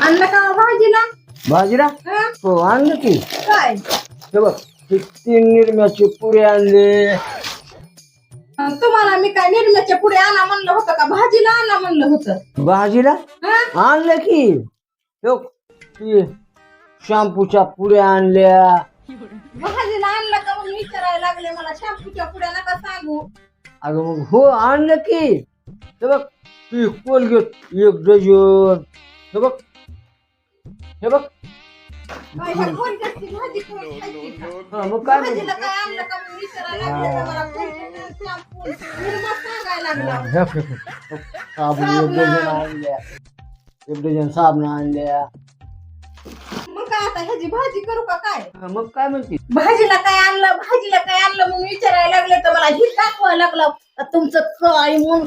आणलं का भाजीला? भाजीला हं? हो आणलं की. काय हे बघ हे 3 निरम्याचे पुरे आणले. तुम्हाला मी काय निर्म्याच्या पुढे आणा म्हणलं होतं का भाजीला आणा म्हणलं होतं? भाजीला हं? आणलं की. हे बघ, ते शॅम्पूच्या पुऱ्या आणल्या. भाजीला आणलं का म्हणून विचारायला लागले मला. शॅम्पूच्या पुढे नका सांगू. अगं मग हो आणलं की. हे बघ ती कोलगेट 1 डझन. हे बग हे बघ काय ह्या कोलगेटची भाजी करून खायची का? हा, मग काय भाजीला काय आणलं का म्हणून विचारायला लागले तर मला कोलगेट, शॅम्पू, निरमा सांगायला लागला. साबण 1 डझन आणल्या. 1 डझन साबण आणल्या. मग काय आता ह्याची भाजी करू का काय? हा, मग काय म्हणते भाजीला काय आणलं, भाजीला काय आणलं म्हणून विचारायला लागले तर मला ही दाखवायला लागला तुमचं काय म्हणून